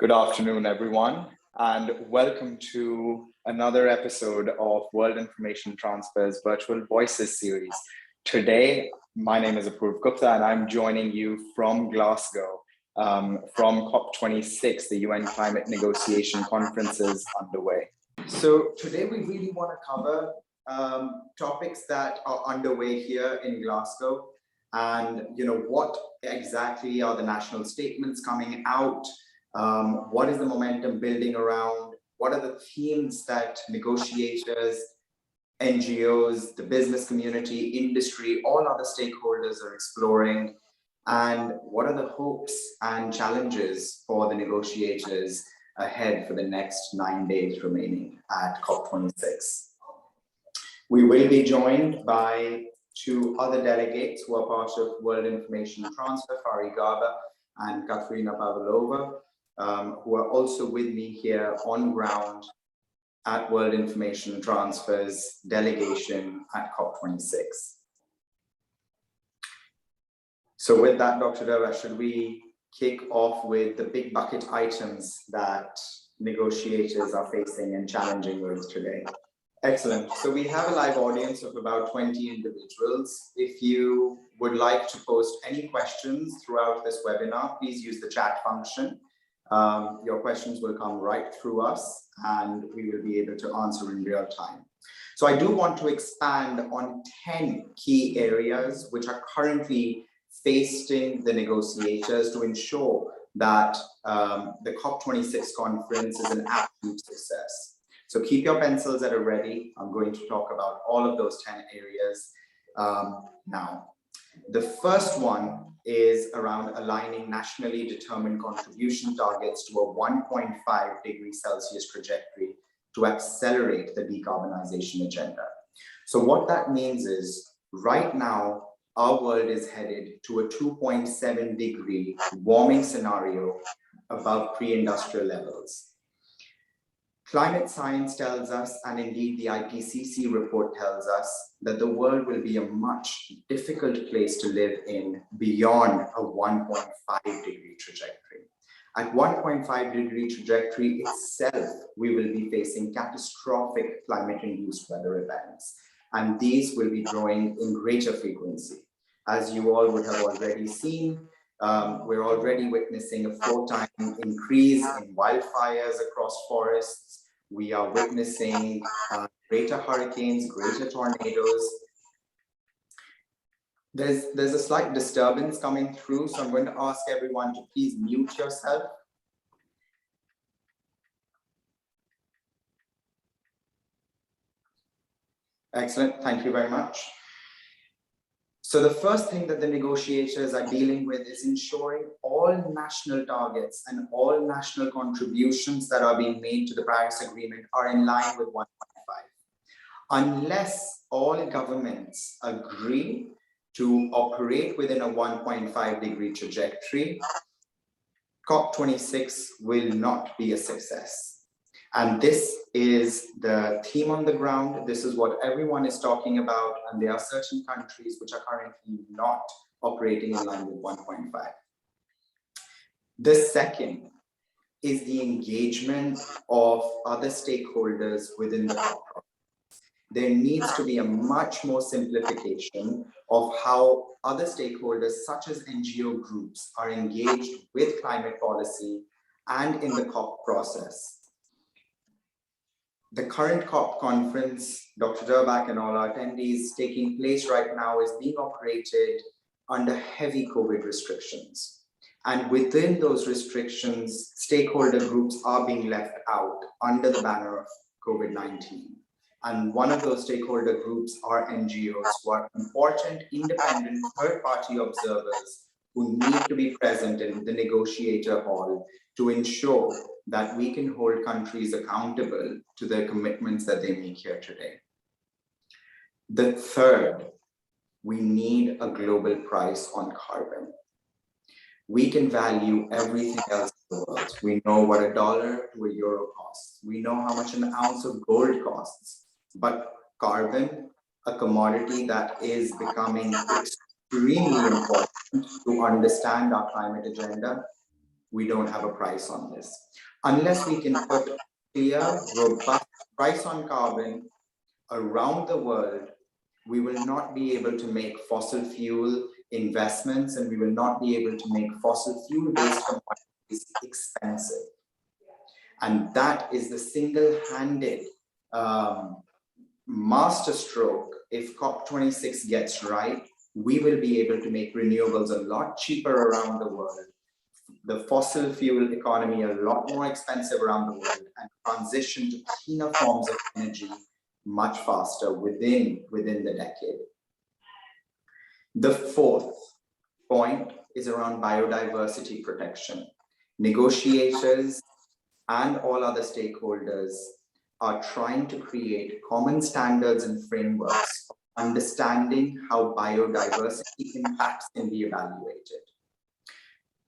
Good afternoon, everyone, and welcome to another episode of World Information Transfer's Virtual Voices series. Today, my name is Apurv Gupta, and I'm joining you from Glasgow, from COP26, the UN Climate Negotiation Conferences underway. So today we really want to cover topics that are underway here in Glasgow, and what exactly are the national statements coming out? What is the momentum building around? What are the themes that negotiators, NGOs, the business community, industry, all other stakeholders are exploring? And what are the hopes and challenges for the negotiators ahead for the next 9 days remaining at COP26? We will be joined by two other delegates who are part of World Information Transfer, Farri Gaba and Kateryna Pavlova, who are also with me here on ground at World Information Transfer's delegation at COP26. So with that, Dr. Deva, should we kick off with the big bucket items that negotiators are facing and challenging with today? Excellent. So we have a live audience of about 20 individuals. If you would like to post any questions throughout this webinar, please use the chat function. Your questions will come right through us and we will be able to answer in real time. So I do want to expand on 10 key areas which are currently facing the negotiators to ensure that the COP26 conference is an absolute success. So keep your pencils at a ready. I'm going to talk about all of those 10 areas now. The first one is around aligning nationally determined contribution targets to a 1.5 degrees Celsius trajectory to accelerate the decarbonization agenda. So what that means is right now, our world is headed to a 2.7 degree warming scenario above pre-industrial levels. Climate science tells us, and indeed the IPCC report tells us, that the world will be a much difficult place to live in beyond a 1.5 degree trajectory. At 1.5 degree trajectory itself, we will be facing catastrophic climate-induced weather events, and these will be growing in greater frequency. As you all would have already seen, we're already witnessing a 4-time increase in wildfires across forests. We are witnessing greater hurricanes, greater tornadoes. There's a slight disturbance coming through, so I'm going to ask everyone to please mute yourself. Excellent, thank you very much. So the first thing that the negotiators are dealing with is ensuring all national targets and all national contributions that are being made to the Paris Agreement are in line with 1.5. Unless all governments agree to operate within a 1.5 degree trajectory, COP26 will not be a success. And this is the theme on the ground. This is what everyone is talking about. And there are certain countries which are currently not operating in line with 1.5. The second is the engagement of other stakeholders within the COP process. There needs to be a much more simplification of how other stakeholders, such as NGO groups, are engaged with climate policy and in the COP process. The current COP conference, Dr. Durbach and all our attendees, taking place right now is being operated under heavy COVID restrictions. And within those restrictions, stakeholder groups are being left out under the banner of COVID-19. And one of those stakeholder groups are NGOs, who are important, independent, third-party observers who need to be present in the negotiator hall to ensure that we can hold countries accountable to their commitments that they make here today. The third, we need a global price on carbon. We can value everything else in the world. We know what $1 to €1 costs. We know how much an ounce of gold costs. But carbon, a commodity that is becoming extremely important to understand our climate agenda, we don't have a price on this. Unless we can put a clear, robust price on carbon around the world, we will not be able to make fossil fuel investments, and we will not be able to make fossil fuel-based commodities expensive. And that is the single-handed masterstroke. If COP26 gets right, we will be able to make renewables a lot cheaper around the world, the fossil fuel economy a lot more expensive around the world, and transition to cleaner forms of energy much faster within the decade. The fourth point is around biodiversity protection. Negotiators and all other stakeholders are trying to create common standards and frameworks of understanding how biodiversity impacts can be evaluated.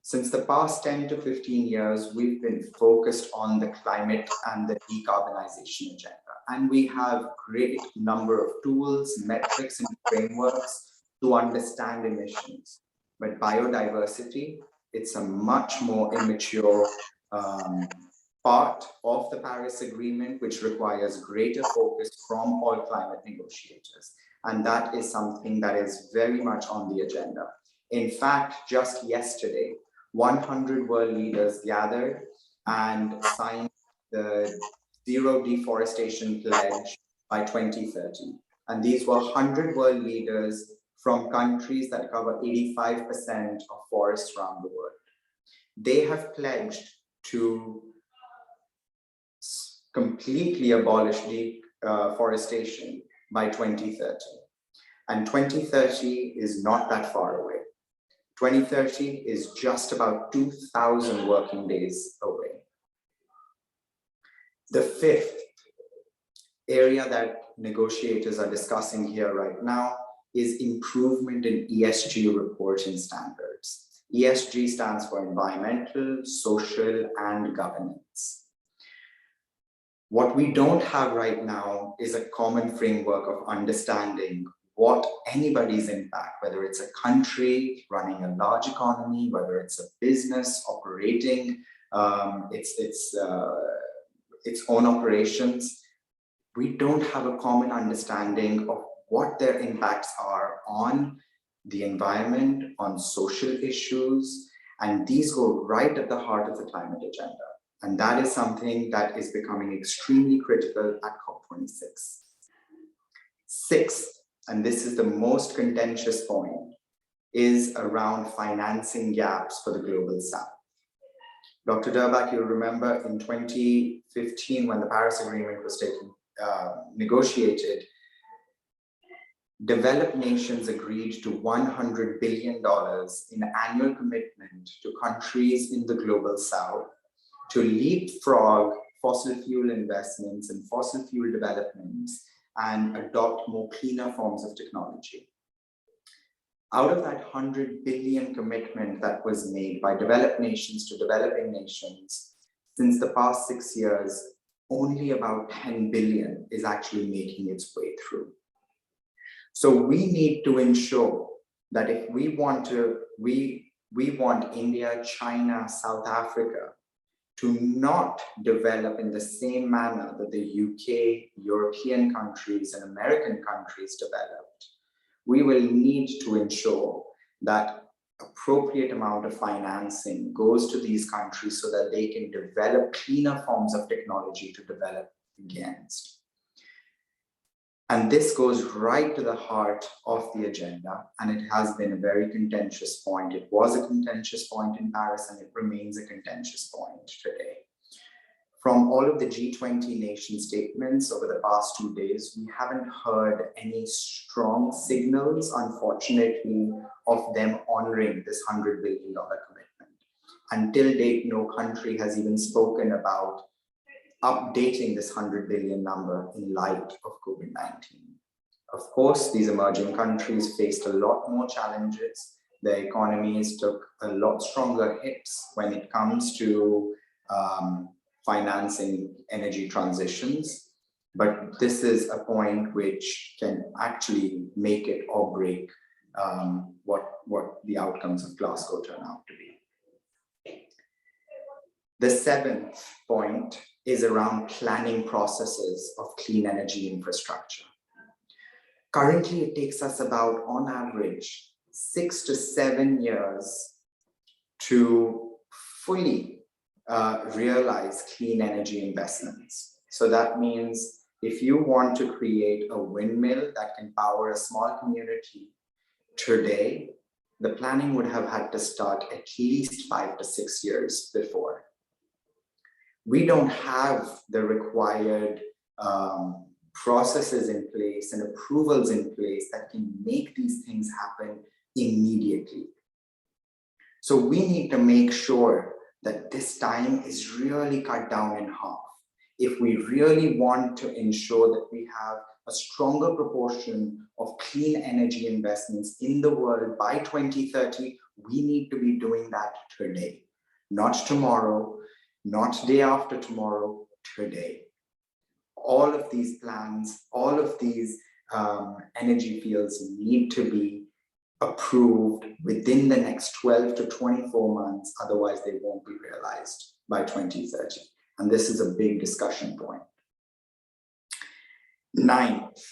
Since the past 10 to 15 years, we've been focused on the climate and the decarbonization agenda. And we have a great number of tools, metrics, and frameworks to understand emissions. But biodiversity, it's a much more immature part of the Paris Agreement, which requires greater focus from all climate negotiators. And that is something that is very much on the agenda. In fact, just yesterday, 100 world leaders gathered and signed the Zero Deforestation Pledge by 2030. And these were 100 world leaders from countries that cover 85% of forests around the world. They have pledged to completely abolish deforestation by 2030. And 2030 is not that far away. 2030 is just about 2,000 working days away. The fifth area that negotiators are discussing here right now is improvement in ESG reporting standards. ESG stands for environmental, social, and governance. What we don't have right now is a common framework of understanding what anybody's impact, whether it's a country running a large economy, whether it's a business operating its own operations, we don't have a common understanding of what their impacts are on the environment, on social issues, and these go right at the heart of the climate agenda. And that is something that is becoming extremely critical at COP26. Sixth, and this is the most contentious point, is around financing gaps for the global south. Dr. Durbach, you'll remember in 2015 when the Paris Agreement was negotiated, developed nations agreed to $100 billion in annual commitment to countries in the global south to leapfrog fossil fuel investments and fossil fuel developments and adopt more cleaner forms of technology. Out of that 100 billion commitment that was made by developed nations to developing nations, since the past 6 years, only about 10 billion is actually making its way through. So we need to ensure that if we want India, China, South Africa to not develop in the same manner that the UK, European countries, and American countries developed, we will need to ensure that appropriate amount of financing goes to these countries so that they can develop cleaner forms of technology to develop against. And this goes right to the heart of the agenda, and it has been a very contentious point. It was a contentious point in Paris, and it remains a contentious point today. From all of the G20 nation statements over the past 2 days, we haven't heard any strong signals, unfortunately, of them honoring this $100 billion commitment. Until date, no country has even spoken about updating this 100 billion number in light of COVID-19. Of course, these emerging countries faced a lot more challenges. Their economies took a lot stronger hits when it comes to financing energy transitions. But this is a point which can actually make it or break what the outcomes of Glasgow turn out to be. The seventh point is around planning processes of clean energy infrastructure. Currently, it takes us about, on average, 6 to 7 years to fully realize clean energy investments. So that means if you want to create a windmill that can power a small community today, the planning would have had to start at least 5 to 6 years before. We don't have the required processes in place and approvals in place that can make these things happen immediately. So we need to make sure that this time is really cut down in half. If we really want to ensure that we have a stronger proportion of clean energy investments in the world by 2030, we need to be doing that today, not tomorrow, not day after tomorrow, today. All of these plans, all of these energy fields need to be approved within the next 12 to 24 months, otherwise they won't be realized by 2030. And this is a big discussion point. Ninth,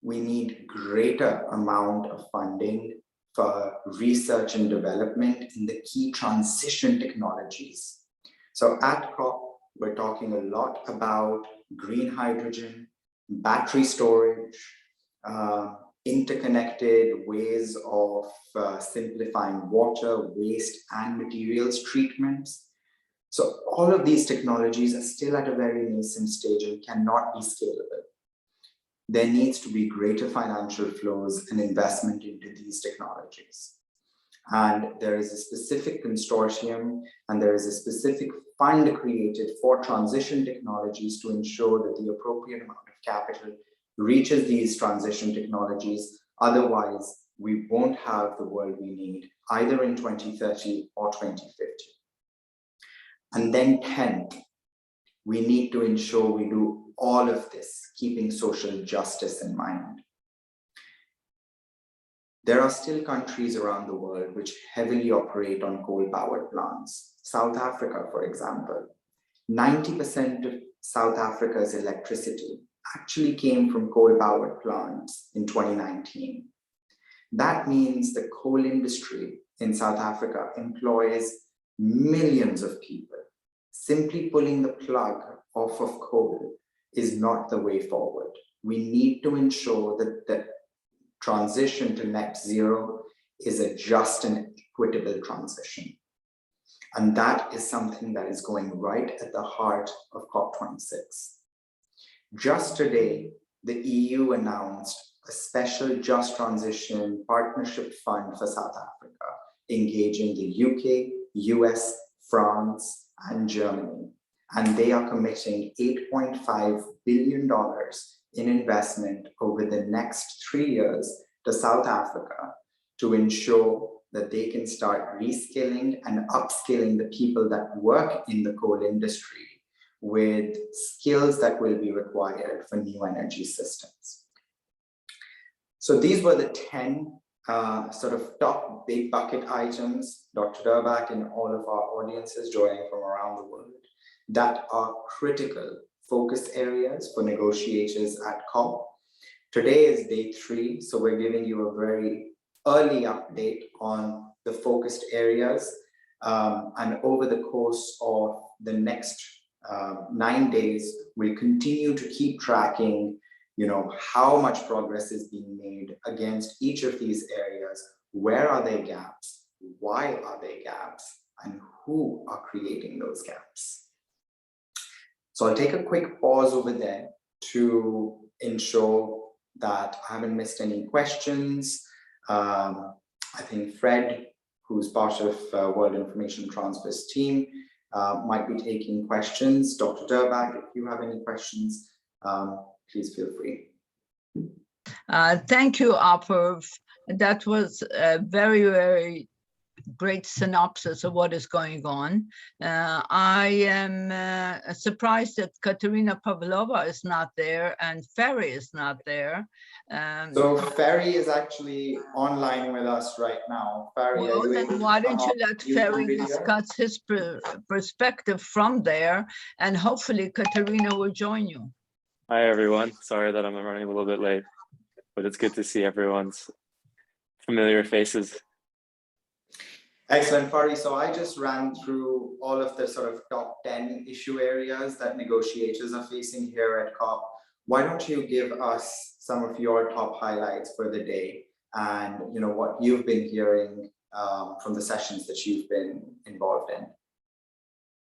we need greater amount of funding for research and development in the key transition technologies. So at COP, we're talking a lot about green hydrogen, battery storage, interconnected ways of simplifying water, waste, and materials treatments. So all of these technologies are still at a very nascent stage and cannot be scalable. There needs to be greater financial flows and investment into these technologies. And there is a specific consortium and there is a specific fund created for transition technologies to ensure that the appropriate amount of capital reaches these transition technologies. Otherwise, we won't have the world we need either in 2030 or 2050. And then 10th, we need to ensure we do all of this, keeping social justice in mind. There are still countries around the world which heavily operate on coal-powered plants. South Africa, for example, 90% of South Africa's electricity actually came from coal-powered plants in 2019. That means the coal industry in South Africa employs millions of people. Simply pulling the plug off of coal is not the way forward. We need to ensure that the transition to net zero is a just and equitable transition. And that is something that is going right at the heart of COP26. Just today, the EU announced a special Just Transition Partnership Fund for South Africa, engaging the UK, US, France, and Germany. And they are committing $8.5 billion in investment over the next 3 years to South Africa to ensure that they can start reskilling and upskilling the people that work in the coal industry with skills that will be required for new energy systems. So these were the 10 sort of top big bucket items, Dr. Durbach and all of our audiences joining from around the world, that are critical focus areas for negotiators at COP. Today is day 3, so we're giving you a very early update on the focused areas. And over the course of the next 9 days, we'll continue to keep tracking, how much progress is being made against each of these areas. Where are there gaps? Why are there gaps? And who are creating those gaps? So I'll take a quick pause over there to ensure that I haven't missed any questions. I think Fred, who's part of World Information Transfer's team, might be taking questions. Dr. Durbach, if you have any questions, please feel free. Thank you, Apurv. That was very, very great synopsis of what is going on. I am surprised that Kateryna Pavlova is not there and Farri is not there. So Farri is actually online with us right now. Farri, well, then why don't you let Farri discuss his perspective from there, and hopefully Kateryna will join you. Hi, everyone. Sorry that I'm running a little bit late, but it's good to see everyone's familiar faces. Excellent, Farri. So I just ran through all of the sort of top 10 issue areas that negotiators are facing here at COP. Why don't you give us some of your top highlights for the day and what you've been hearing from the sessions that you've been involved in?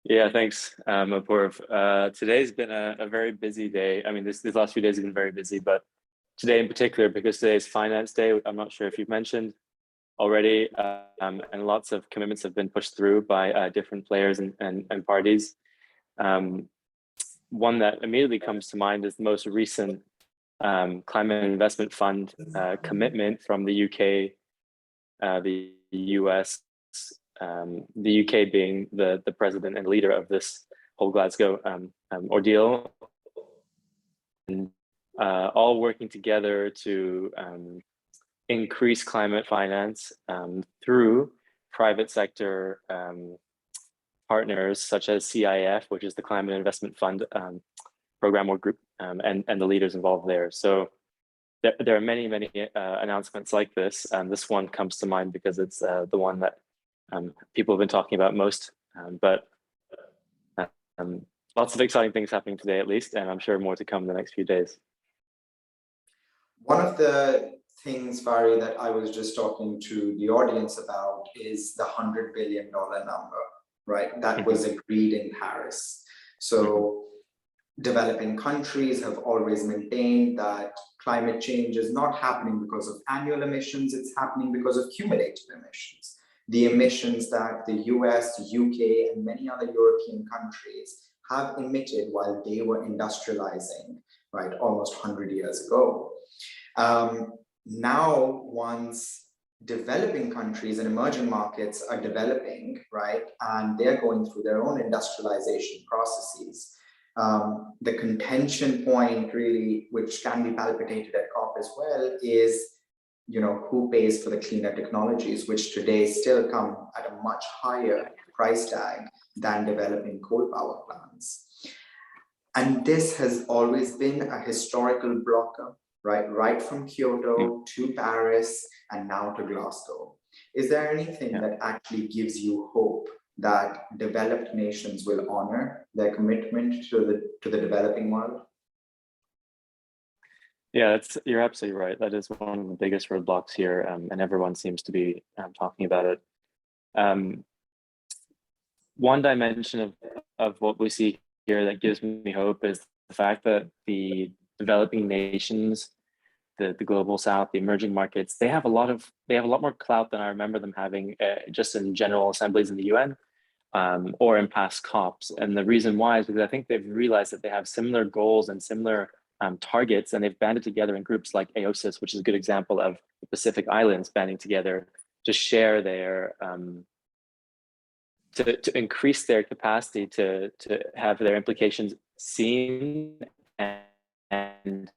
Yeah, thanks, Apurv. Today's been a very busy day. I mean, these last few days have been very busy, but today in particular, because today is Finance Day, I'm not sure if you've mentioned already, and lots of commitments have been pushed through by different players and parties. One that immediately comes to mind is the most recent Climate Investment Fund commitment from the UK, the US, the UK being the president and leader of this whole Glasgow ordeal, and all working together to increase climate finance through private sector partners such as CIF, which is the Climate Investment Fund program or group, and the leaders involved there. So there are many announcements like this, and this one comes to mind because it's the one that people have been talking about most, but lots of exciting things happening today at least, and I'm sure more to come in the next few days. One of the things, Farri, that I was just talking to the audience about is the $100 billion number, right? That was agreed in Paris. So developing countries have always maintained that climate change is not happening because of annual emissions, it's happening because of cumulative emissions. The emissions that the US, UK, and many other European countries have emitted while they were industrializing, right, almost 100 years ago. Now, once developing countries and emerging markets are developing, right, and they're going through their own industrialization processes, the contention point really, which can be palpitated at COP as well, is who pays for the cleaner technologies, which today still come at a much higher price tag than developing coal power plants. And this has always been a historical blocker, right from Kyoto to Paris and now to Glasgow. Is there anything that actually gives you hope that developed nations will honor their commitment to the developing world? Yeah, you're absolutely right. That is one of the biggest roadblocks here, and everyone seems to be talking about it. One dimension of what we see here that gives me hope is the fact that the developing nations, the global south, the emerging markets, they have a lot more clout than I remember them having just in general assemblies in the UN or in past COPs. And the reason why is because I think they've realized that they have similar goals and similar targets, and they've banded together in groups like AOSIS, which is a good example of the Pacific Islands banding together to share their to increase their capacity to have their implications seen and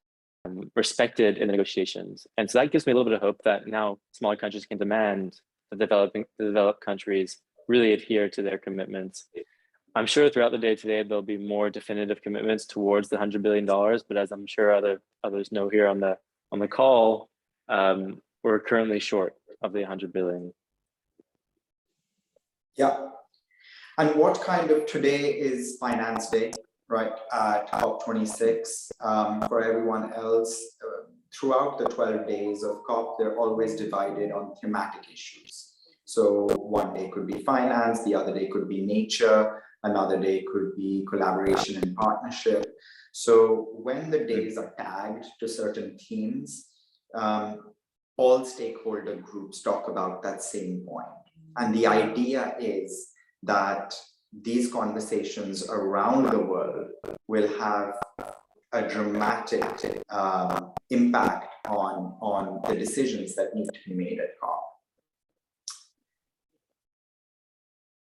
respected in the negotiations. And so that gives me a little bit of hope that now smaller countries can demand the developed countries really adhere to their commitments. I'm sure throughout the day today, there'll be more definitive commitments towards the $100 billion, but as I'm sure others know here on the call, we're currently short of the 100 billion. Yeah. And what kind of, today is Finance Day, right, at COP26. For everyone else, throughout the 12 days of COP, they're always divided on thematic issues. So one day could be finance, the other day could be nature, another day could be collaboration and partnership. So when the days are tagged to certain themes, all stakeholder groups talk about that same point. And the idea is that these conversations around the world will have a dramatic impact on the decisions that need to be made at COP.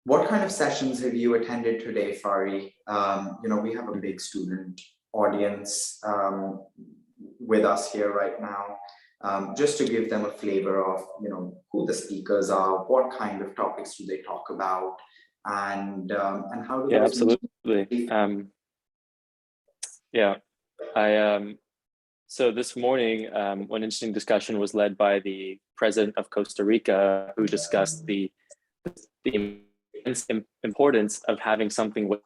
What kind of sessions have you attended today, Farri? We have a big student audience with us here right now. Just to give them a flavor of, who the speakers are, what kind of topics do they talk about, and how do those absolutely. So this morning, an interesting discussion was led by the president of Costa Rica, who discussed the importance of having something with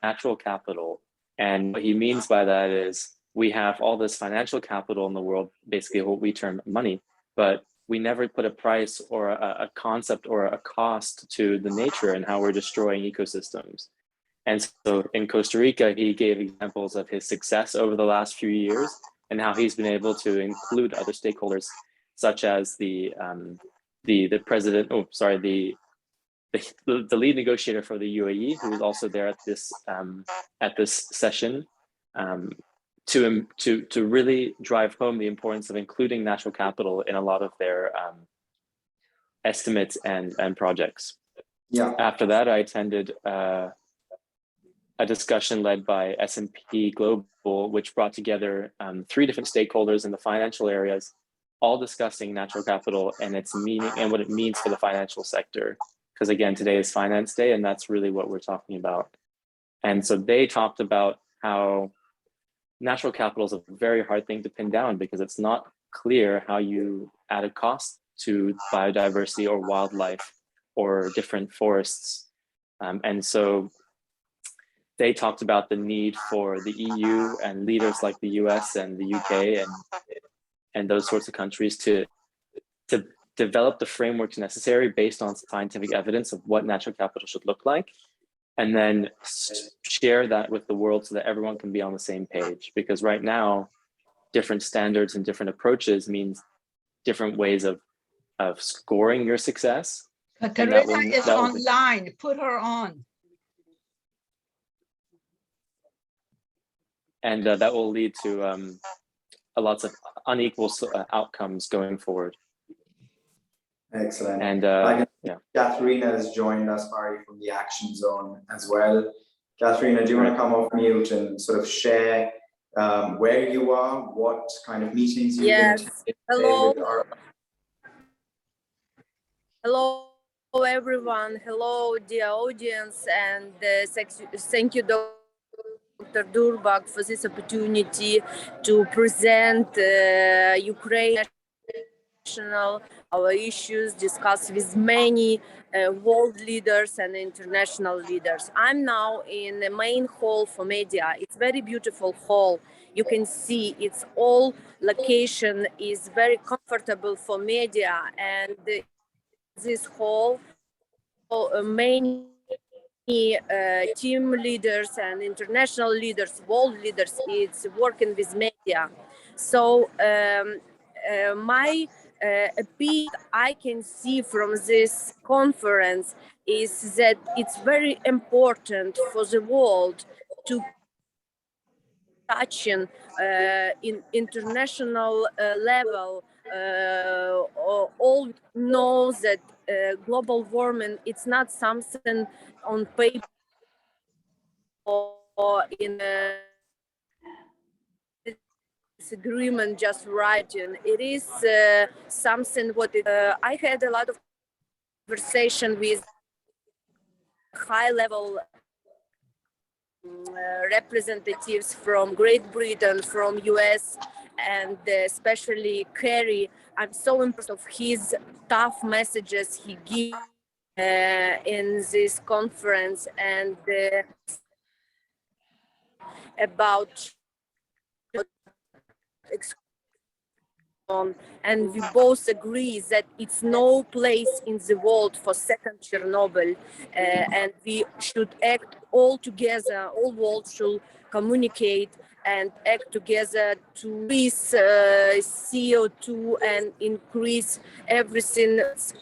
natural capital. And what he means by that is we have all this financial capital in the world, basically what we term money, but we never put a price or a concept or a cost to the nature and how we're destroying ecosystems. And so in Costa Rica, he gave examples of his success over the last few years and how he's been able to include other stakeholders, such as the president, the lead negotiator for the UAE, who was also there at this session, to really drive home the importance of including natural capital in a lot of their estimates and projects. Yeah. After that, I attended a discussion led by S&P Global, which brought together 3 different stakeholders in the financial areas, all discussing natural capital and its meaning and what it means for the financial sector. Because again, today is Finance Day, and that's really what we're talking about. And so they talked about how natural capital is a very hard thing to pin down because it's not clear how you add a cost to biodiversity or wildlife or different forests. And so they talked about the need for the EU and leaders like the US and the UK and those sorts of countries to develop the frameworks necessary based on scientific evidence of what natural capital should look like, and then share that with the world so that everyone can be on the same page. Because right now, different standards and different approaches means different ways of scoring your success. Kateryna is online, put her on. And that will lead to lots of unequal outcomes going forward. Excellent. And Kateryna has joined us, Farri, from the Action Zone as well. Kateryna, do you want to come off mute and sort of share where you are, what kind of meetings you've been to? Hello. Hello, everyone. Hello, dear audience, and thank you, Dr. Durbak, for this opportunity to present Ukraine our issues, discuss with many world leaders and international leaders. I'm now in the main hall for media. It's very beautiful hall. You can see its all location is very comfortable for media, and this hall, many team leaders and international leaders, world leaders, it's working with media. So my appeal I can see from this conference is that it's very important for the world to touch in international level. All know that global warming, it's not something on paper or in disagreement just writing. It is something what I had a lot of conversation with high level representatives from Great Britain, from US, and especially Kerry. I'm so impressed of his tough messages he gives in this conference, and about and we both agree that it's no place in the world for second Chernobyl, and we should act all together. All world should communicate and act together to increase CO2 and increase everything that's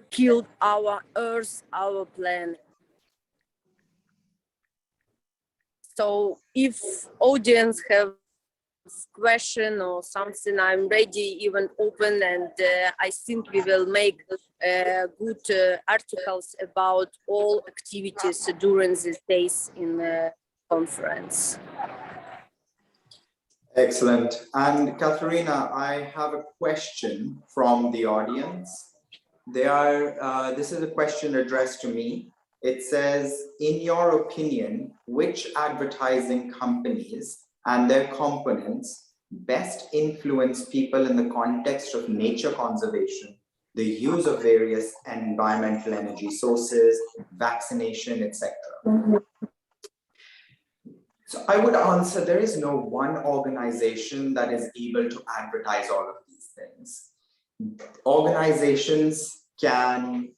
killed our Earth, our planet. So if audience have question or something, I'm ready, even open, and I think we will make good articles about all activities during these days in the conference. Excellent. And Kateryna, I have a question from the audience. This is a question addressed to me. It says, in your opinion, which advertising companies and their components best influence people in the context of nature conservation, the use of various environmental energy sources, vaccination, etc.? So I would answer, there is no one organization that is able to advertise all of these things. Organizations can,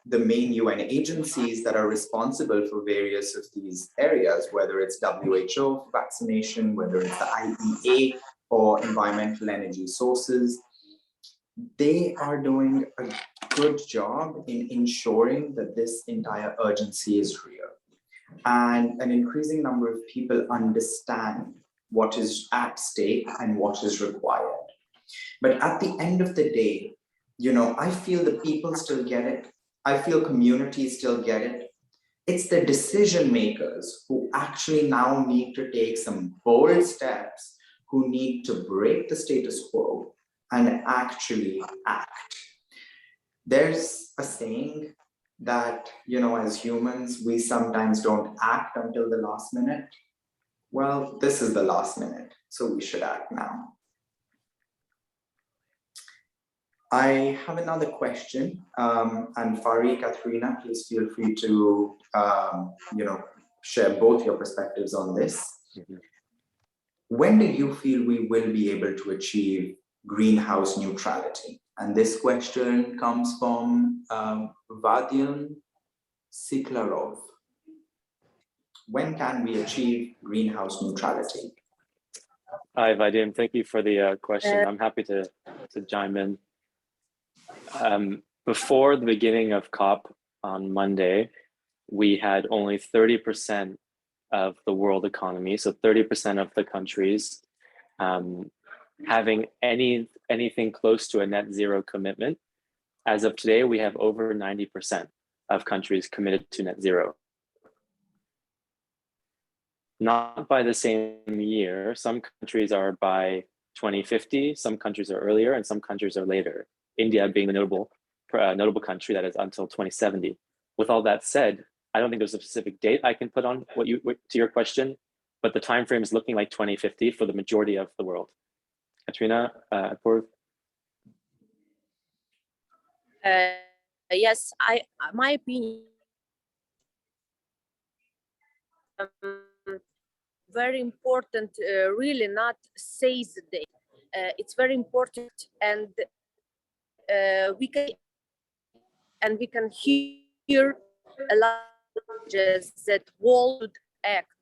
the main UN agencies that are responsible for various of these areas, whether it's WHO for vaccination, whether it's the IEA for environmental energy sources, they are doing a good job in ensuring that this entire urgency is real. And an increasing number of people understand what is at stake and what is required. But at the end of the day, I feel the people still get it. I feel communities still get it. It's the decision makers who actually now need to take some bold steps, who need to break the status quo and actually act. There's a saying that, as humans, we sometimes don't act until the last minute. Well, this is the last minute, so we should act now. I have another question, and Farri, Kateryna, please feel free to, share both your perspectives on this. Mm-hmm. When do you feel we will be able to achieve greenhouse neutrality? And this question comes from Vadim Siklarov. When can we achieve greenhouse neutrality? Hi, Vadim. Thank you for the question. I'm happy to chime in. Before the beginning of COP on Monday, we had only 30% of the world economy, so 30% of the countries having anything close to a net zero commitment. As of today, we have over 90% of countries committed to net zero. Not by the same year. Some countries are by 2050, some countries are earlier, and some countries are later. India being the notable country that is until 2070. With all that said, I don't think there's a specific date I can put on to your question, but the time frame is looking like 2050 for the majority of the world. Kateryna, Apurv? Yes, my opinion, very important, really not say the date. It's very important, and we can hear a lot that world should act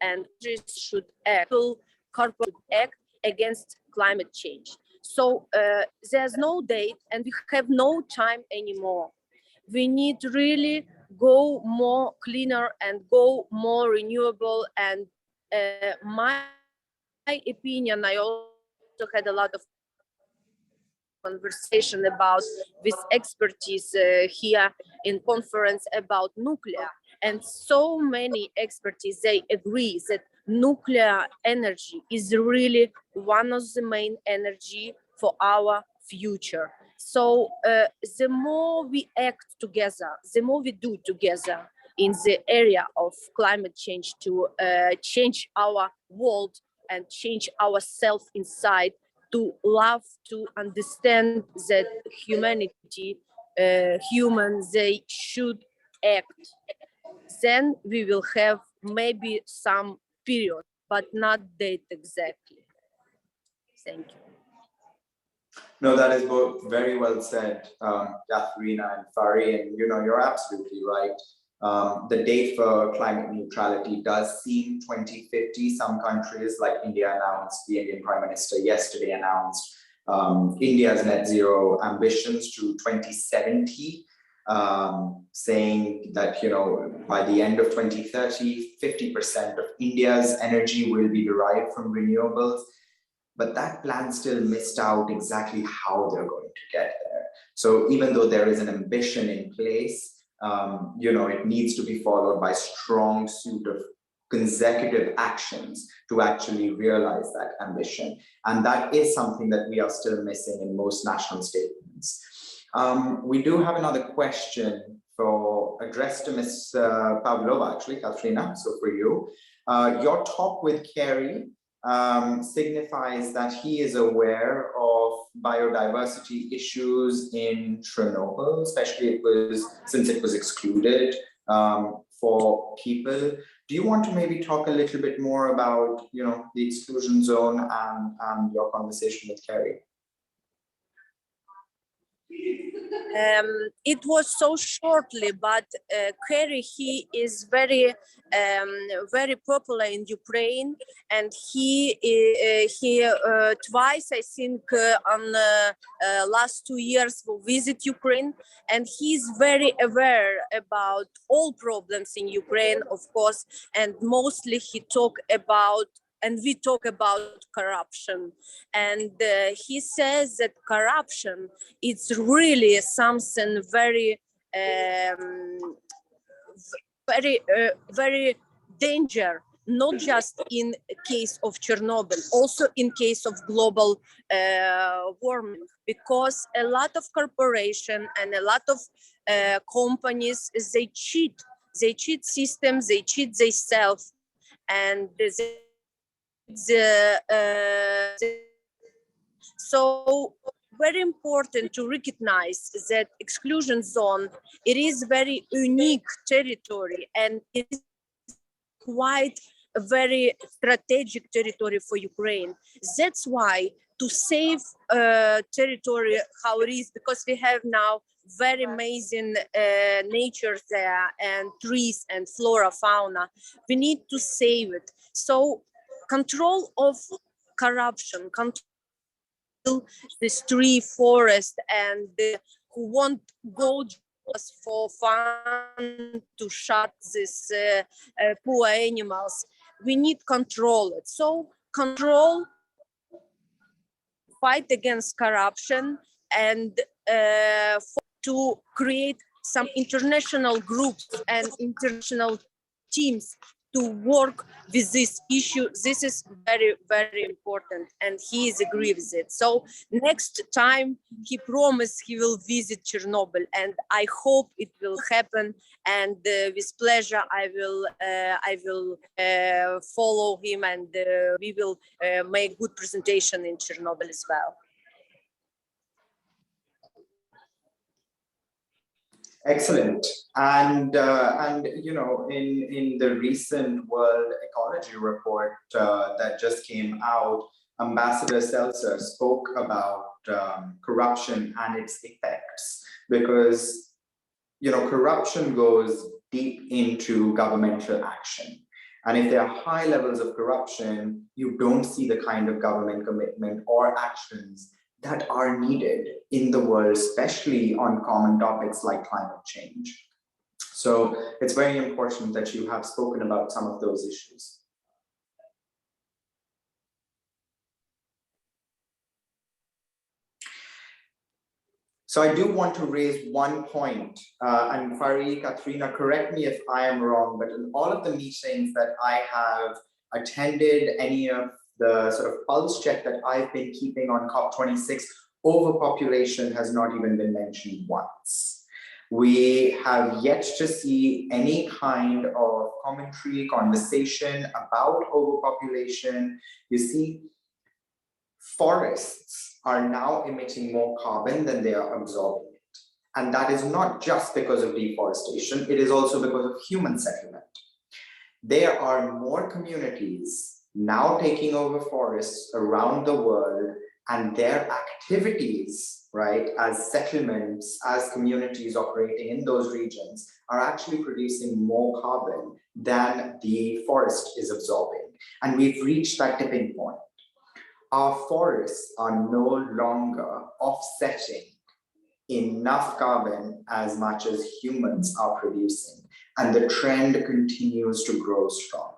and countries should act, corporate act against climate change. So there's no date and we have no time anymore. We need to really go more cleaner and go more renewable. And my opinion, I also had a lot of conversation about with expertise here in conference about nuclear, and so many expertise, they agree that nuclear energy is really one of the main energy for our future. So the more we act together, the more we do together in the area of climate change to change our world and change ourselves inside, to love, to understand that humanity, humans, they should act. Then we will have maybe some period, but not date exactly. Thank you. No, that is both very well said, Kateryna and Farri, and you're absolutely right. The date for climate neutrality does seem 2050. Some countries like India announced, the Indian Prime Minister yesterday announced India's net zero ambitions to 2070. saying that, you know, by the end of 2030, 50% of India's energy will be derived from renewables. But that plan still missed out exactly how they're going to get there. So even though there is an ambition in place, you know, it needs to be followed by a strong suite of consecutive actions to actually realize that ambition. And that is something that we are still missing in most national statements. We do have another question addressed to Ms. Pavlova, actually, Kateryna, so for you. Your talk with Kerry signifies that he is aware of biodiversity issues in Chernobyl, especially since it was excluded for people. Do you want to maybe talk a little bit more about, you know, the exclusion zone and your conversation with Kerry? It was so shortly, but Kerry, he is very, very popular in Ukraine, and he twice, I think, on last 2 years will visit Ukraine, and he's very aware about all problems in Ukraine, of course, and mostly he talk about. And we talk about corruption, and he says that corruption is really something very, very danger. Not just in case of Chernobyl, also in case of global warming, because a lot of corporations and a lot of companies, they cheat systems, they cheat themselves, and so very important to recognize that exclusion zone, it is very unique territory, and it is quite a very strategic territory for Ukraine. That's why to save territory how it is, because we have now very amazing nature there, and trees and flora, fauna, we need to save it. So control of corruption, control this tree forest, and who won't go just for fun to shut these poor animals. We need control it. So control, fight against corruption, and to create some international groups and international teams to work with this issue. This is very, very important, and he is agree with it. So next time he promised he will visit Chernobyl, and I hope it will happen. And with pleasure, I will follow him, and we will make good presentation in Chernobyl as well. Excellent. And you know, in the recent World Ecology Report that just came out, Ambassador Seltzer spoke about corruption and its effects, because, you know, corruption goes deep into governmental action. And if there are high levels of corruption, you don't see the kind of government commitment or actions that are needed in the world, especially on common topics like climate change. So it's very important that you have spoken about some of those issues. So I do want to raise one point, and Farri, Kateryna, correct me if I am wrong, but in all of the meetings that I have attended, any of the sort of pulse check that I've been keeping on COP26, overpopulation has not even been mentioned once. We have yet to see any kind of commentary, conversation about overpopulation. You see, forests are now emitting more carbon than they are absorbing it. And that is not just because of deforestation, it is also because of human settlement. There are more communities now taking over forests around the world, and their activities, right, as settlements, as communities operating in those regions, are actually producing more carbon than the forest is absorbing. And we've reached that tipping point. Our forests are no longer offsetting enough carbon as much as humans are producing, and the trend continues to grow stronger.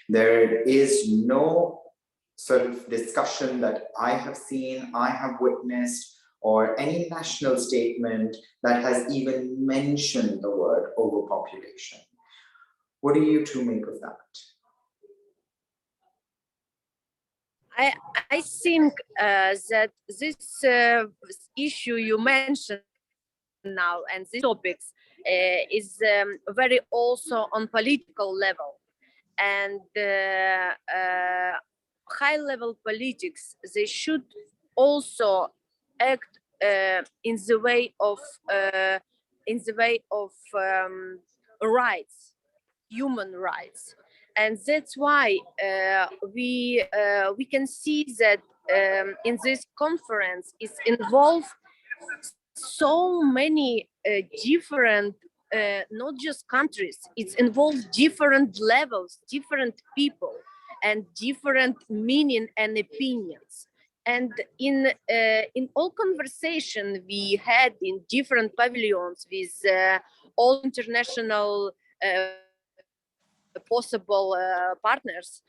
There is no sort of discussion that I have seen, I have witnessed, or any national statement that has even mentioned the word overpopulation. What do you two make of that? I think that this issue you mentioned now and these topics is very also on political level, and high level politics, they should also act in the way of rights, human rights. And that's why we can see that in this conference is involved so many different, not just countries, it's involved different levels, different people, and different meaning and opinions. And in all conversation we had in different pavilions with all international possible partners,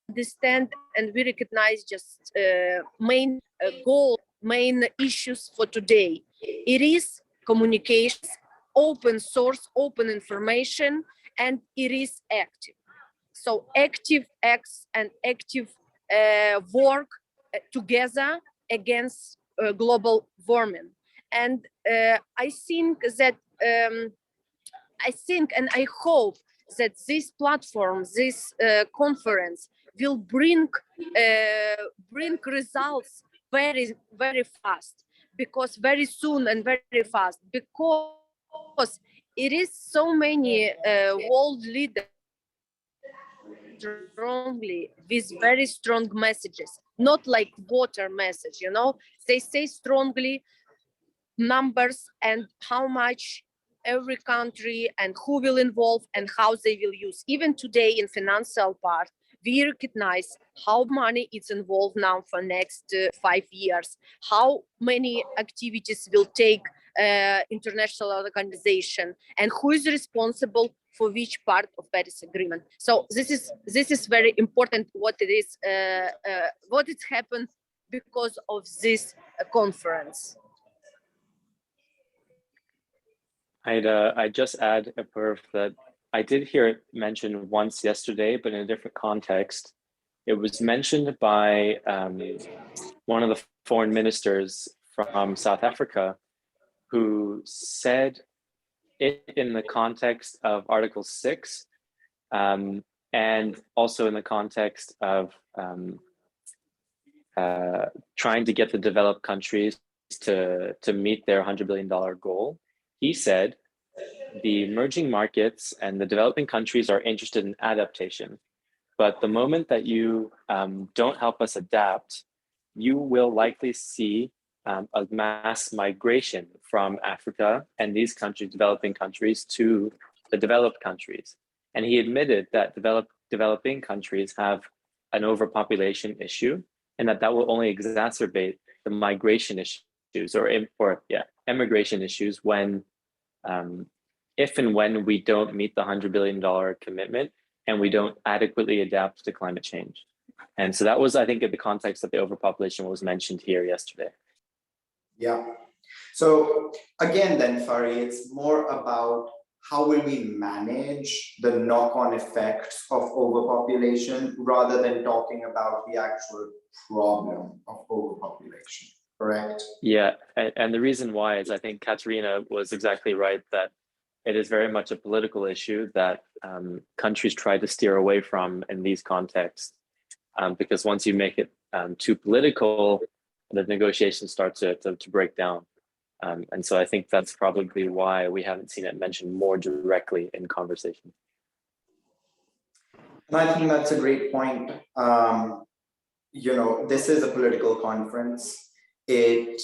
understand and we recognize just main goal, main issues for today. It is communications, open source, open information, and it is active. So active acts and active work together against global warming. And I think that and I hope that this platform, this conference will bring results very, very fast, because very soon and very fast, because it is so many world leaders strongly with very strong messages, not like water message, you know, they say strongly numbers and how much every country and who will involve and how they will use. Even today in financial part, we recognize how money is involved now for next 5 years, how many activities will take international organization, and who is responsible for which part of Paris Agreement. So this is very important. What it is, what it's happened because of this conference. I'd just add, Apurv, that I did hear it mentioned once yesterday, but in a different context. It was mentioned by one of the foreign ministers from South Africa, who said it in the context of Article 6, and also in the context of trying to get the developed countries to meet their $100 billion goal. He said, the emerging markets and the developing countries are interested in adaptation. But the moment that you don't help us adapt, you will likely see a mass migration from Africa and these countries, developing countries, to the developed countries. And he admitted that developing countries have an overpopulation issue, and that will only exacerbate the migration issues or immigration issues when, if and when we don't meet the $100 billion commitment and we don't adequately adapt to climate change. And so that was, I think, in the context of the overpopulation was mentioned here yesterday. Yeah. So again, then, Farri, it's more about how will we manage the knock-on effects of overpopulation rather than talking about the actual problem of overpopulation, correct? Yeah, and the reason why is I think Kateryna was exactly right that it is very much a political issue that countries try to steer away from in these contexts, because once you make it too political, the negotiations start to break down. And so I think that's probably why we haven't seen it mentioned more directly in conversation. And I think that's a great point. You know, this is a political conference. It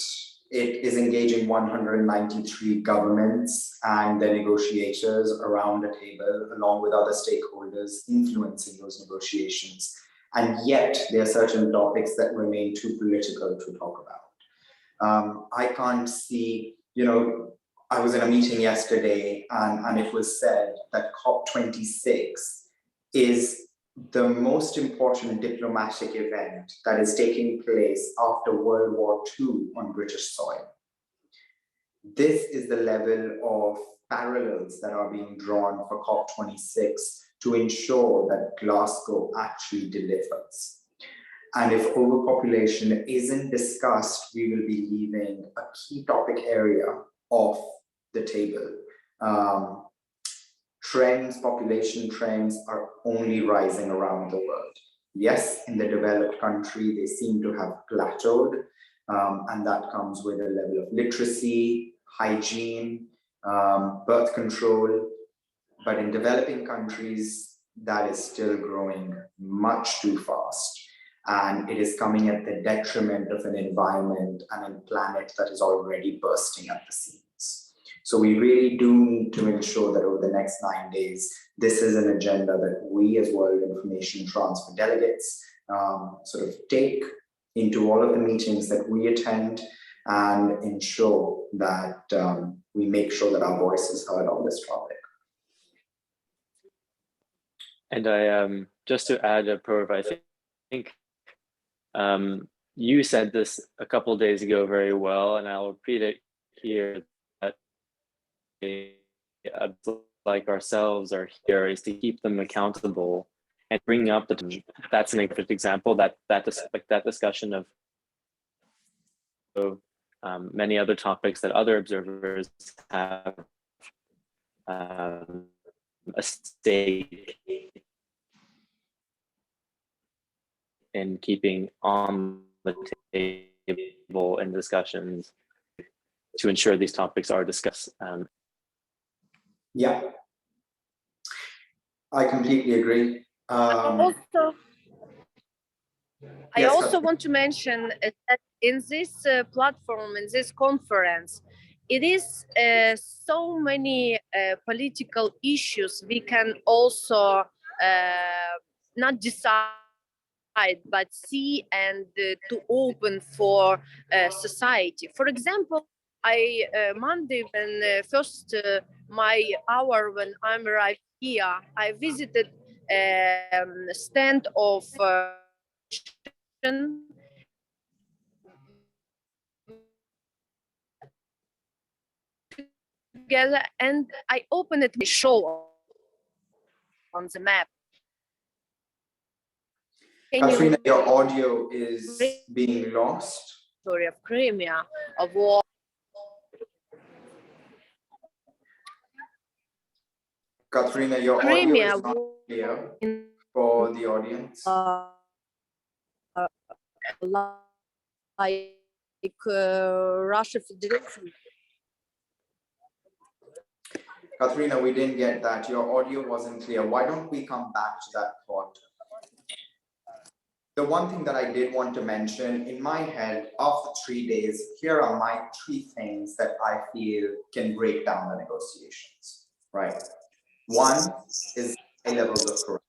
is engaging 193 governments and their negotiators around the table, along with other stakeholders influencing those negotiations. And yet there are certain topics that remain too political to talk about. I can't see, I was in a meeting yesterday and it was said that COP26 is the most important diplomatic event that is taking place after World War II on British soil. This is the level of parallels that are being drawn for COP26 to ensure that Glasgow actually delivers. And if overpopulation isn't discussed, we will be leaving a key topic area off the table. Population trends are only rising around the world. Yes, in the developed country, they seem to have plateaued, and that comes with a level of literacy, hygiene, birth control. But in developing countries, that is still growing much too fast. And it is coming at the detriment of an environment and a planet that is already bursting at the seams. So we really do need to ensure that over the next 9 days, this is an agenda that we as World Information Transfer delegates sort of take into all of the meetings that we attend and ensure that we make sure that our voice is heard on this topic. And I just to add, Apurv, I think you said this a couple of days ago very well, and I'll repeat it here, that like ourselves are here is to keep them accountable and bring up that's an example that discussion of many other topics that other observers have a stake in keeping on the table in discussions to ensure these topics are discussed. Yeah, I completely agree. I Yes, also Kateryna. want to mention that in this platform, in this conference, it is so many political issues we can also not decide, but see and to open for society. For example, Monday, when first my hour when I'm arrived here, I visited stand of together, and I opened it, show on the map. Kateryna, your audio is being lost. Story of Crimea, of war. Kateryna, your audio is not clear for the audience. Like Russia Federation. Kateryna, we didn't get that. Your audio wasn't clear. Why don't we come back to that thought? The one thing that I did want to mention in my head after 3 days, here are my 3 things that I feel can break down the negotiations, right? One is high levels of corruption.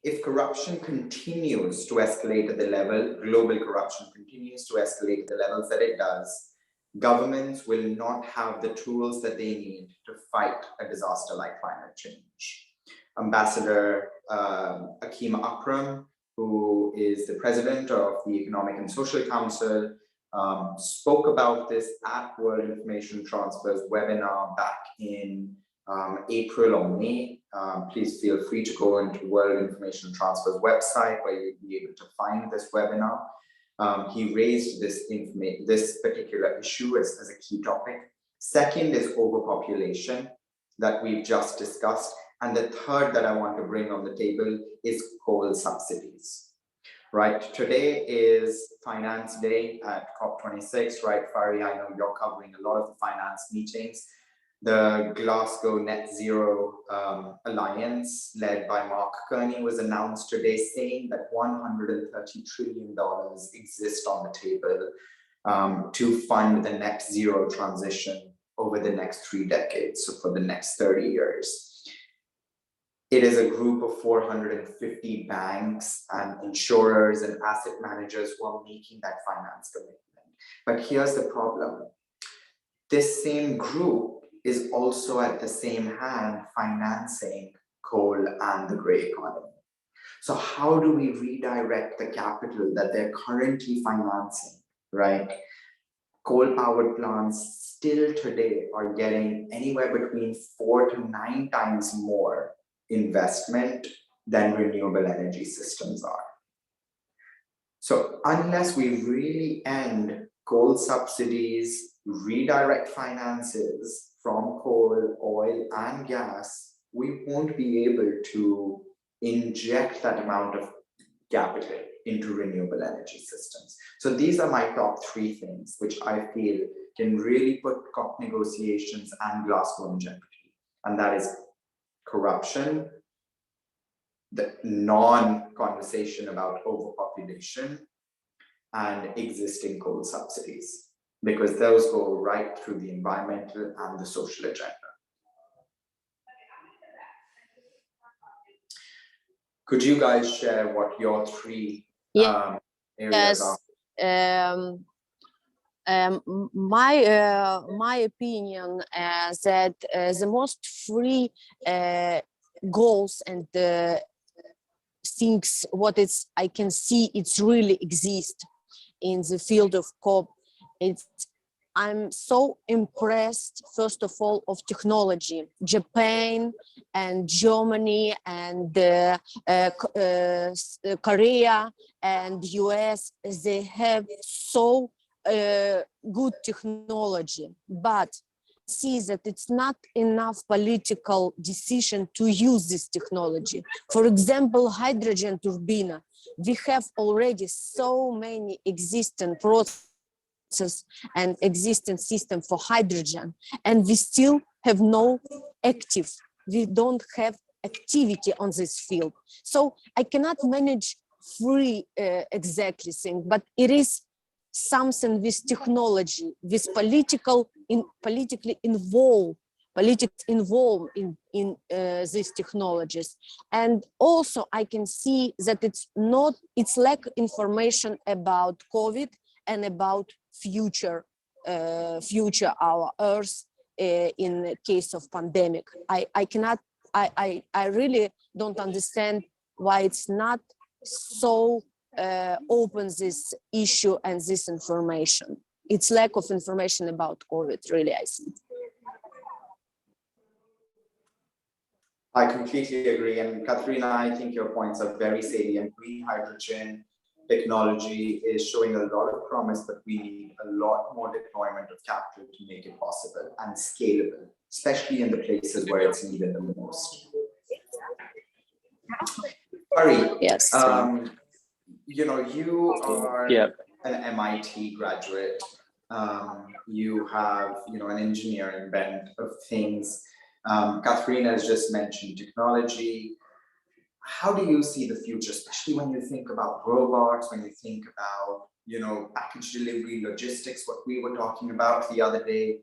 If corruption continues to escalate at the level, global corruption continues to escalate at the levels that it does, governments will not have the tools that they need to fight a disaster like climate change. Ambassador Akim Akram, who is the president of the Economic and Social Council, spoke about this at World Information Transfer's webinar back in April or May. Please feel free to go into World Information Transfer's website where you'll be able to find this webinar. He raised this particular issue as a key topic. Second is overpopulation that we've just discussed. And the third that I want to bring on the table is coal subsidies, right? Today is Finance Day at COP26, right? Farri, I know you're covering a lot of the finance meetings. The Glasgow Net Zero Alliance, led by Mark Kearney, was announced today saying that $130 trillion exist on the table to fund the net zero transition over the next 3 decades, so for the next 30 years. It is a group of 450 banks and insurers and asset managers who are making that finance commitment. But here's the problem. This same group is also at the same hand financing coal and the grey economy. So how do we redirect the capital that they're currently financing, right? Coal-powered plants still today are getting anywhere between 4 to 9 times more investment than renewable energy systems are. So unless we really end coal subsidies, redirect finances from coal, oil, and gas, we won't be able to inject that amount of capital into renewable energy systems. So these are my top 3 things, which I feel can really put COP negotiations and Glasgow in jeopardy. And that is corruption, the non-conversation about overpopulation, and existing coal subsidies, because those go right through the environmental and the social agenda. Could you guys share what your 3 areas are? My opinion is that the most free goals and things I can see it's really exist in the field of COP. I'm so impressed, first of all, of technology. Japan and Germany and Korea and US, they have so good technology, but see that it's not enough political decision to use this technology. For example, hydrogen turbine. We have already so many existing processes and existing system for hydrogen, and we still have no we don't have activity on this field. So I cannot manage free exactly thing, but it is something with technology, with politically involved in these technologies. And also I can see that it's lack information about COVID and about future our Earth in the case of pandemic. I really don't understand why it's not so open this issue and this information. It's lack of information about COVID, really, I think. I completely agree. And Kateryna, I think your points are very salient. Green hydrogen technology is showing a lot of promise, but we need a lot more deployment of capital to make it possible and scalable, especially in the places where it's needed the most. Farri, yes. You know, you are an MIT graduate. You have, you know, an engineering bent of things. Kateryna has just mentioned technology. How do you see the future, especially when you think about robots, when you think about, you know, package delivery, logistics, what we were talking about the other day?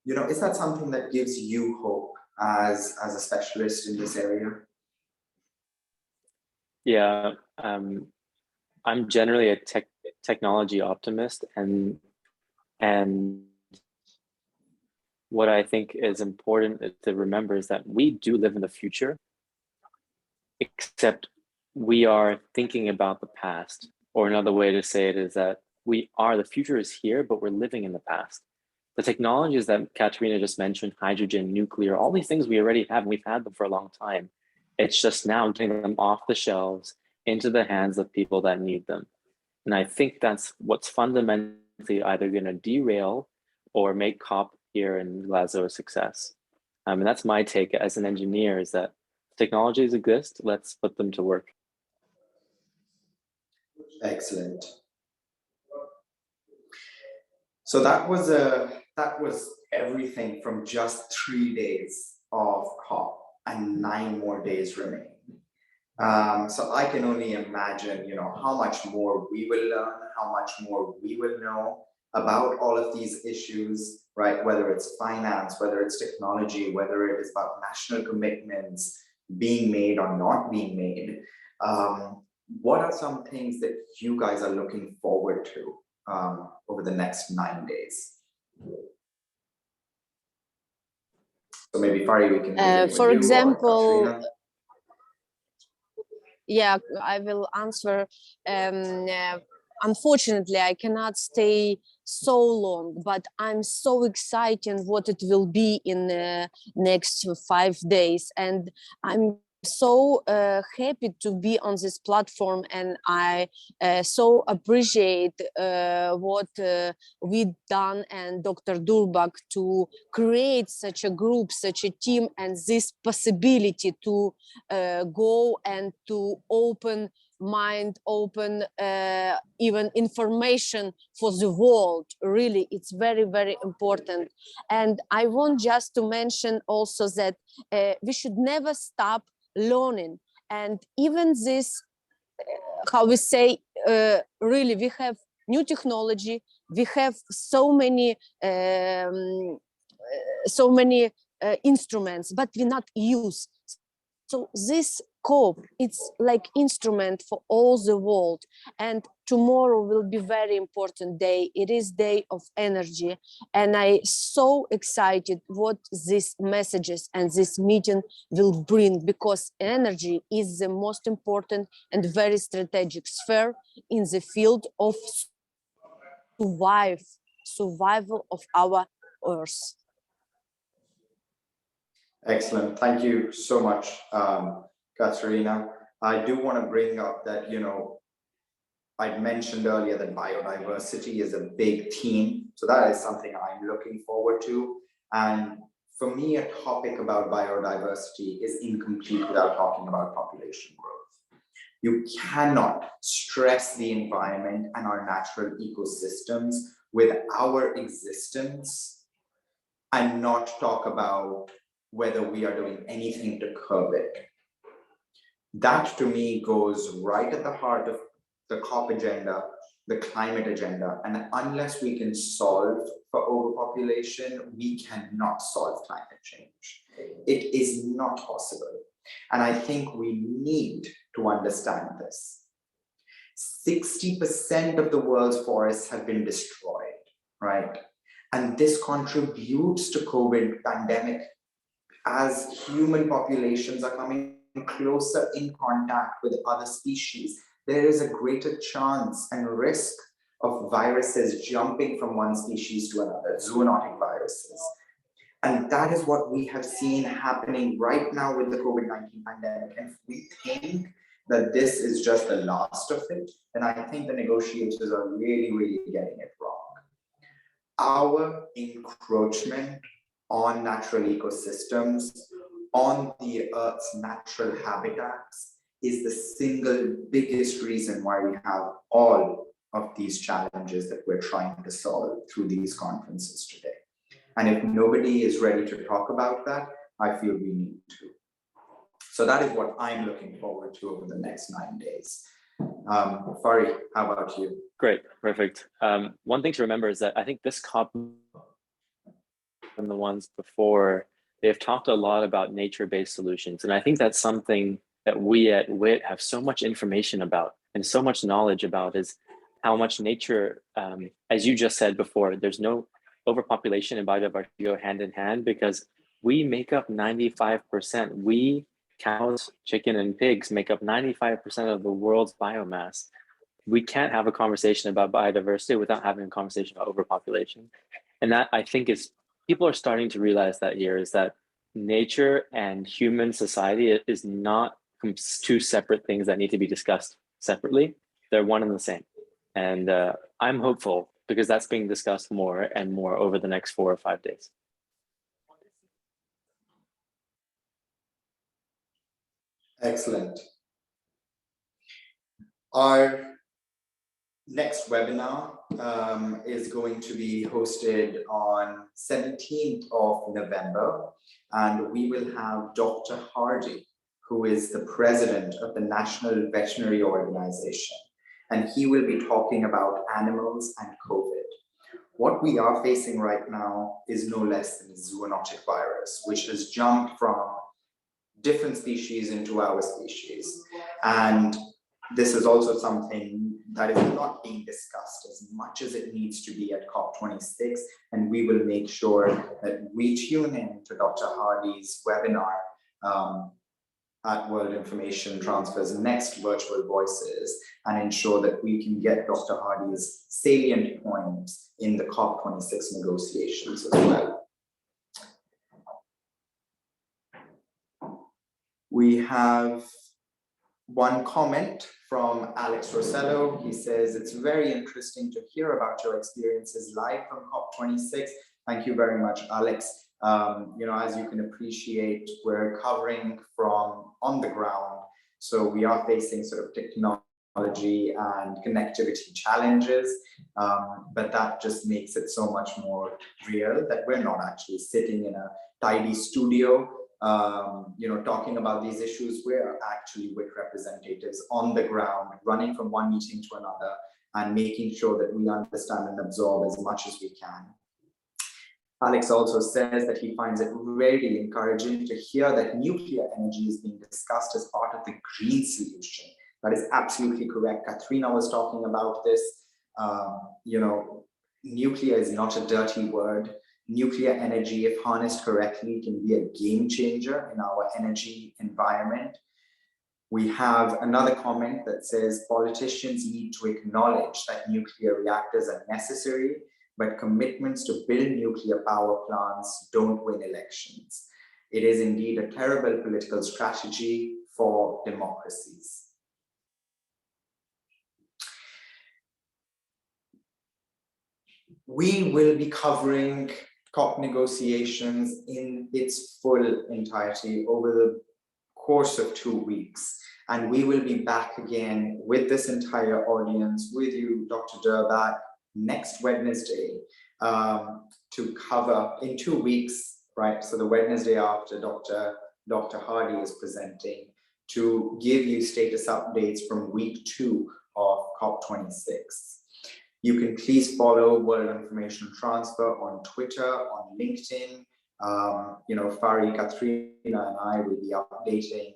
You know, is that something that gives you hope as a specialist in this area? Yeah, I'm generally a technology optimist, and what I think is important to remember is that we do live in the future, except we are thinking about the past. Or another way to say it is that the future is here, but we're living in the past. The technologies that Kateryna just mentioned, hydrogen, nuclear, all these things we already have, and we've had them for a long time. It's just now getting them off the shelves into the hands of people that need them. And I think that's what's fundamentally either going to derail or make COP here in Glasgow a success. And that's my take as an engineer, is that technologies exist, let's put them to work. Excellent. So that was everything from just 3 days of COP, and 9 more days remain. So I can only imagine, you know, how much more we will learn, how much more we will know about all of these issues, right? Whether it's finance, whether it's technology, whether it is about national commitments, being made or not being made. What are some things that you guys are looking forward to over the next 9 days? So maybe Farri, we can begin with for you, example, or Kateryna. yeah, I will answer. Unfortunately, I cannot stay so long, but I'm so excited what it will be in the next 5 days, and I'm so happy to be on this platform, and I so appreciate what we've done and Dr. Durbak to create such a group, such a team, and this possibility to go and to open mind, open even information for the world. Really, it's very, very important. And I want just to mention also that we should never stop learning. And even this, how we say, really, we have new technology, we have so many instruments, but we not use. So this COP, it's like instrument for all the world. And tomorrow will be very important day. It is day of energy. And I so excited what these messages and this meeting will bring, because energy is the most important and very strategic sphere in the field of survival of our Earth. Excellent. Thank you so much, Kateryna. I do want to bring up that, I mentioned earlier that biodiversity is a big theme. So that is something I'm looking forward to. And for me, a topic about biodiversity is incomplete without talking about population growth. You cannot stress the environment and our natural ecosystems with our existence and not talk about whether we are doing anything to curb it. That to me goes right at the heart of the COP agenda, the climate agenda, and unless we can solve for overpopulation, we cannot solve climate change. It is not possible. And I think we need to understand this. 60% of the world's forests have been destroyed, right? And this contributes to COVID pandemic. As human populations are coming closer in contact with other species, there is a greater chance and risk of viruses jumping from one species to another, zoonotic viruses. And that is what we have seen happening right now with the COVID-19 pandemic. And if we think that this is just the last of it, then I think the negotiators are really, really getting it wrong. Our encroachment on natural ecosystems, on the Earth's natural habitats, is the single biggest reason why we have all of these challenges that we're trying to solve through these conferences today. And if nobody is ready to talk about that, I feel we need to. So that is what I'm looking forward to over the next 9 days. Farri, how about you? Great, perfect. One thing to remember is that I think this COP and the ones before, they've talked a lot about nature-based solutions. And I think that's something that we at WIT have so much information about and so much knowledge about, is how much nature, as you just said before, there's no overpopulation and biodiversity go hand in hand, because we make up 95%. We, cows, chicken, and pigs make up 95% of the world's biomass. We can't have a conversation about biodiversity without having a conversation about overpopulation. And that, I think, is, people are starting to realize that here, is that nature and human society is not two separate things that need to be discussed separately. They're one and the same. And I'm hopeful, because that's being discussed more and more over the next 4 or 5 days. Excellent. Our next webinar is going to be hosted on 17th of November, and we will have Dr. Hardy, who is the president of the National Veterinary Organization, and he will be talking about animals and COVID. What we are facing right now is no less than a zoonotic virus, which has jumped from different species into our species. And this is also something that is not being discussed as much as it needs to be at COP26. And we will make sure that we tune in to Dr. Hardy's webinar at World Information Transfer's next Virtual Voices and ensure that we can get Dr. Hardy's salient points in the COP26 negotiations as well. We have one comment from Alex Rossello. He says, it's very interesting to hear about your experiences live from COP26. Thank you very much, Alex. As you can appreciate, we're covering from on the ground. So we are facing sort of technology and connectivity challenges, but that just makes it so much more real that we're not actually sitting in a tidy studio talking about these issues. We're actually WIT representatives on the ground, running from one meeting to another and making sure that we understand and absorb as much as we can. Alex also says that he finds it really encouraging to hear that nuclear energy is being discussed as part of the green solution. That is absolutely correct. Kateryna was talking about this. Nuclear is not a dirty word. Nuclear energy, if harnessed correctly, can be a game changer in our energy environment. We have another comment that says politicians need to acknowledge that nuclear reactors are necessary, but commitments to build nuclear power plants don't win elections. It is indeed a terrible political strategy for democracies. We will be covering COP negotiations in its full entirety over the course of 2 weeks. And we will be back again with this entire audience, with you, Dr. Durbat, next Wednesday to cover in 2 weeks, right? So the Wednesday after Dr. Hardy is presenting, to give you status updates from week 2 of COP26. You can please follow World Information Transfer on Twitter, on LinkedIn. Farri, Kateryna, and I will be updating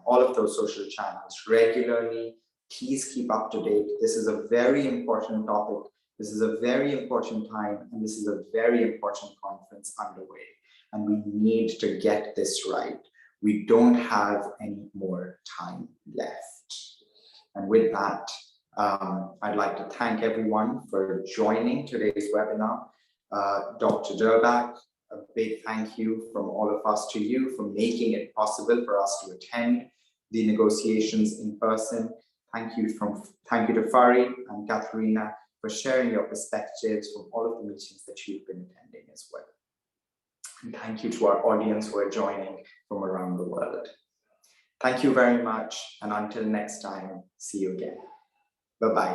all of those social channels regularly. Please keep up to date. This is a very important topic. This is a very important time, and this is a very important conference underway. And we need to get this right. We don't have any more time left. And with that, I'd like to thank everyone for joining today's webinar. Dr. Durbat, a big thank you from all of us to you for making it possible for us to attend the negotiations in person. Thank you to Farri and Kateryna for sharing your perspectives from all of the meetings that you've been attending as well. And thank you to our audience who are joining from around the world. Thank you very much, and until next time, see you again. Bye-bye.